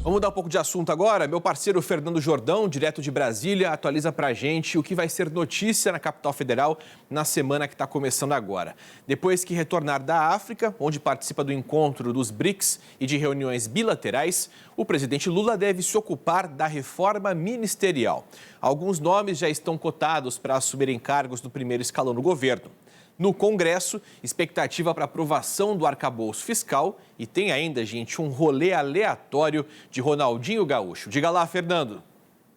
Vamos mudar um pouco de assunto agora. Meu parceiro Fernando Jordão, direto de Brasília, atualiza pra gente o que vai ser notícia na capital federal na semana que está começando agora. Depois que retornar da África, onde participa do encontro dos BRICS e de reuniões bilaterais, o presidente Lula deve se ocupar da reforma ministerial. Alguns nomes já estão cotados para assumirem cargos do primeiro escalão do governo. No Congresso, expectativa para aprovação do arcabouço fiscal e tem ainda, gente, um rolê aleatório de Ronaldinho Gaúcho. Diga lá, Fernando.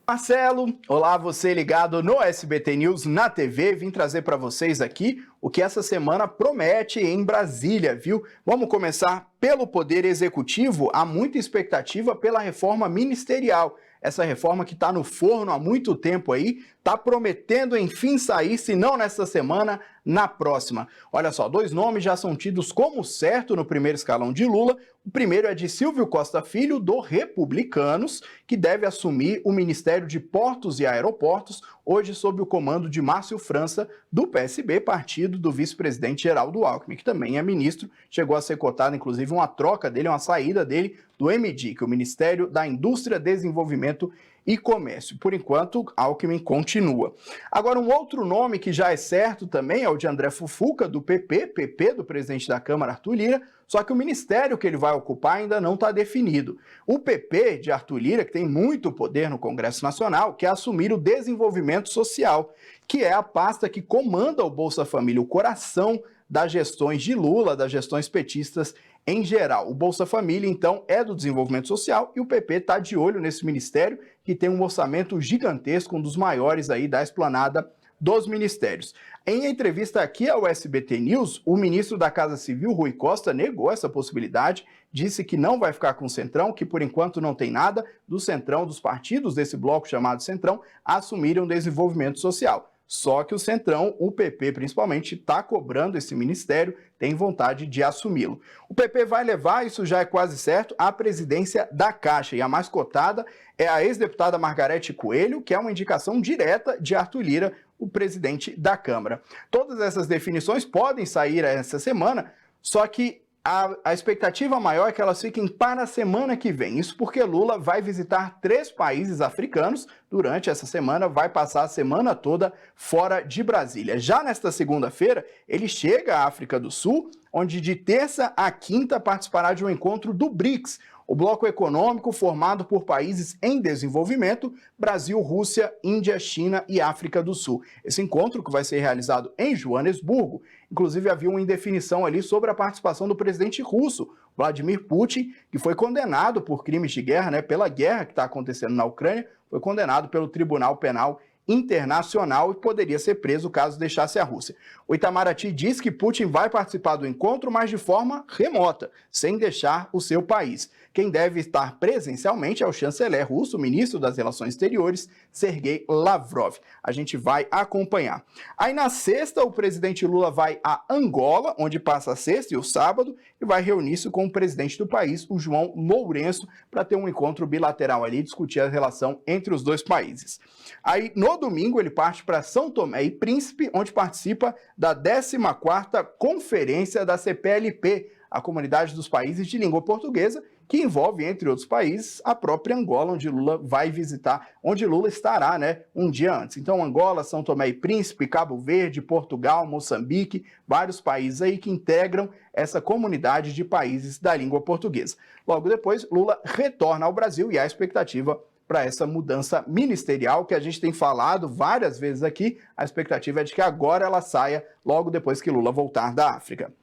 Marcelo, olá, você ligado no SBT News na TV. Vim trazer para vocês aqui o que essa semana promete em Brasília, viu? Vamos começar pelo Poder Executivo. Há muita expectativa pela reforma ministerial. Essa reforma que está no forno há muito tempo aí, está prometendo enfim sair, se não nessa semana, na próxima. Olha só, 2 nomes já são tidos como certo no primeiro escalão de Lula. O primeiro é de Silvio Costa Filho, do Republicanos, que deve assumir o Ministério de Portos e Aeroportos, hoje sob o comando de Márcio França, do PSB, partido do vice-presidente Geraldo Alckmin, que também é ministro. Chegou a ser cotado, inclusive, uma troca dele, uma saída dele do MDIC, o Ministério da Indústria, Desenvolvimento e Comércio. Por enquanto, Alckmin continua. Agora, um outro nome que já é certo também é o de André Fufuca, do PP do presidente da Câmara, Arthur Lira, só que o ministério que ele vai ocupar ainda não está definido. O PP de Arthur Lira, que tem muito poder no Congresso Nacional, quer assumir o desenvolvimento social, que é a pasta que comanda o Bolsa Família, o coração das gestões de Lula, das gestões petistas em geral. O Bolsa Família, então, é do desenvolvimento social e o PP está de olho nesse ministério, que tem um orçamento gigantesco, um dos maiores aí da esplanada dos ministérios. Em entrevista aqui ao SBT News, o ministro da Casa Civil, Rui Costa, negou essa possibilidade, disse que não vai ficar com o Centrão, que por enquanto não tem nada do Centrão, dos partidos desse bloco chamado Centrão, assumirem o desenvolvimento social. Só que o Centrão, o PP principalmente, está cobrando esse ministério, tem vontade de assumi-lo. O PP vai levar, isso já é quase certo, a presidência da Caixa. E a mais cotada é a ex-deputada Margarete Coelho, que é uma indicação direta de Arthur Lira, o presidente da Câmara. Todas essas definições podem sair essa semana, só que a expectativa maior é que elas fiquem para a semana que vem. Isso porque Lula vai visitar 3 países africanos durante essa semana, vai passar a semana toda fora de Brasília. Já nesta segunda-feira, ele chega à África do Sul, onde de terça a quinta participará de um encontro do BRICS, o bloco econômico formado por países em desenvolvimento, Brasil, Rússia, Índia, China e África do Sul. Esse encontro, que vai ser realizado em Joanesburgo, inclusive havia uma indefinição ali sobre a participação do presidente russo, Vladimir Putin, que foi condenado por crimes de guerra, né, pela guerra que está acontecendo na Ucrânia, foi condenado pelo Tribunal Penal Internacional e poderia ser preso caso deixasse a Rússia. O Itamaraty diz que Putin vai participar do encontro, mas de forma remota, sem deixar o seu país. Quem deve estar presencialmente é o chanceler russo, o ministro das Relações Exteriores, Sergei Lavrov. A gente vai acompanhar. Aí na sexta, o presidente Lula vai a Angola, onde passa a sexta e o sábado, e vai reunir-se com o presidente do país, o João Lourenço, para ter um encontro bilateral ali e discutir a relação entre os 2 países. Aí, no domingo, ele parte para São Tomé e Príncipe, onde participa da 14ª Conferência da CPLP, a Comunidade dos Países de Língua Portuguesa, que envolve, entre outros países, a própria Angola, onde Lula vai visitar, onde Lula estará, né, um dia antes. Então, Angola, São Tomé e Príncipe, Cabo Verde, Portugal, Moçambique, vários países aí que integram essa comunidade de países da língua portuguesa. Logo depois, Lula retorna ao Brasil e há expectativa para essa mudança ministerial que a gente tem falado várias vezes aqui. A expectativa é de que agora ela saia logo depois que Lula voltar da África.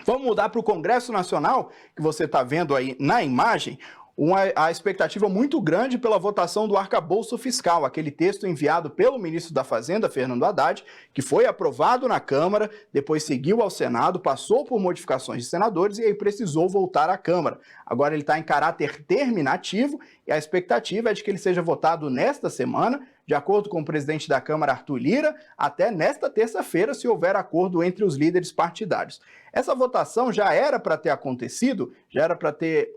Vamos mudar para o Congresso Nacional, que você está vendo aí na imagem, a expectativa muito grande pela votação do arcabouço fiscal, aquele texto enviado pelo ministro da Fazenda, Fernando Haddad, que foi aprovado na Câmara, depois seguiu ao Senado, passou por modificações de senadores e aí precisou voltar à Câmara. Agora ele está em caráter terminativo e a expectativa é de que ele seja votado nesta semana, de acordo com o presidente da Câmara, Arthur Lira, até nesta terça-feira, se houver acordo entre os líderes partidários. Essa votação já era para ter acontecido, já era para ter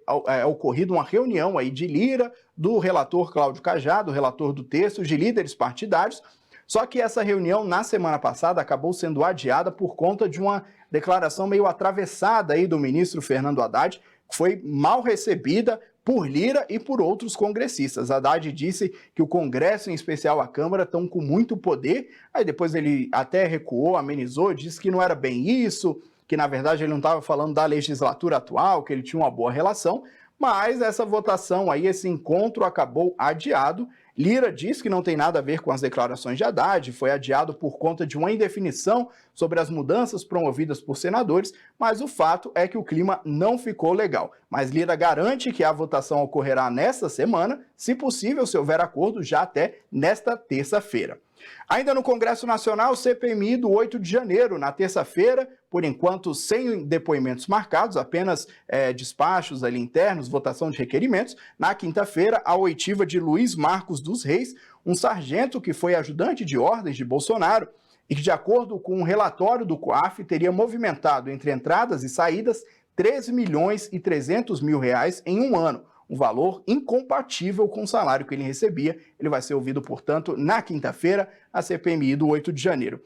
ocorrido uma reunião aí de Lira, do relator Cláudio Cajado, relator do texto, de líderes partidários, só que essa reunião, na semana passada, acabou sendo adiada por conta de uma declaração meio atravessada aí do ministro Fernando Haddad, foi mal recebida por Lira e por outros congressistas. Haddad disse que o Congresso, em especial a Câmara, estão com muito poder. Aí depois ele até recuou, amenizou, disse que não era bem isso, que na verdade ele não estava falando da legislatura atual, que ele tinha uma boa relação, mas essa votação aí, esse encontro acabou adiado. Lira diz que não tem nada a ver com as declarações de Haddad, foi adiado por conta de uma indefinição sobre as mudanças promovidas por senadores, mas o fato é que o clima não ficou legal. Mas Lira garante que a votação ocorrerá nesta semana, se possível, se houver acordo, já até nesta terça-feira. Ainda no Congresso Nacional, CPMI do 8 de janeiro, na terça-feira, por enquanto sem depoimentos marcados, apenas despachos ali internos, votação de requerimentos. Na quinta-feira, a oitiva de Luiz Marcos dos Reis, um sargento que foi ajudante de ordens de Bolsonaro e que, de acordo com um relatório do COAF, teria movimentado entre entradas e saídas 13 milhões e 300 mil reais em um ano. Um valor incompatível com o salário que ele recebia. Ele vai ser ouvido, portanto, na quinta-feira, a CPMI do 8 de janeiro.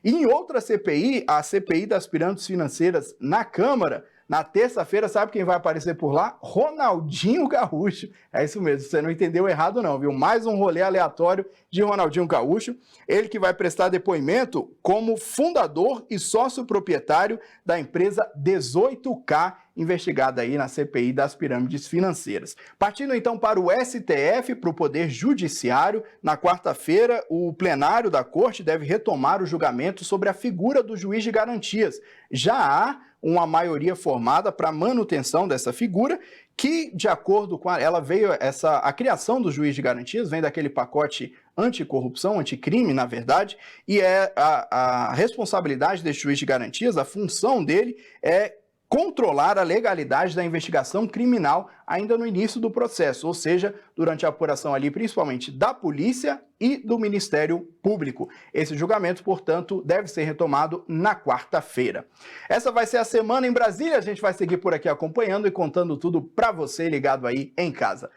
E em outra CPI, a CPI das pirâmides financeiras na Câmara, na terça-feira, sabe quem vai aparecer por lá? Ronaldinho Gaúcho. É isso mesmo, você não entendeu errado não, viu? Mais um rolê aleatório de Ronaldinho Gaúcho. Ele que vai prestar depoimento como fundador e sócio proprietário da empresa 18K, investigada aí na CPI das pirâmides financeiras. Partindo então para o STF, para o Poder Judiciário, na quarta-feira, o plenário da Corte deve retomar o julgamento sobre a figura do juiz de garantias. Já há uma maioria formada para a manutenção dessa figura, que, de acordo com a criação do juiz de garantias vem daquele pacote anticorrupção, anticrime, na verdade, e a responsabilidade desse juiz de garantias, a função dele é controlar a legalidade da investigação criminal ainda no início do processo, ou seja, durante a apuração ali, principalmente da polícia e do Ministério Público. Esse julgamento, portanto, deve ser retomado na quarta-feira. Essa vai ser a semana em Brasília, a gente vai seguir por aqui acompanhando e contando tudo para você ligado aí em casa.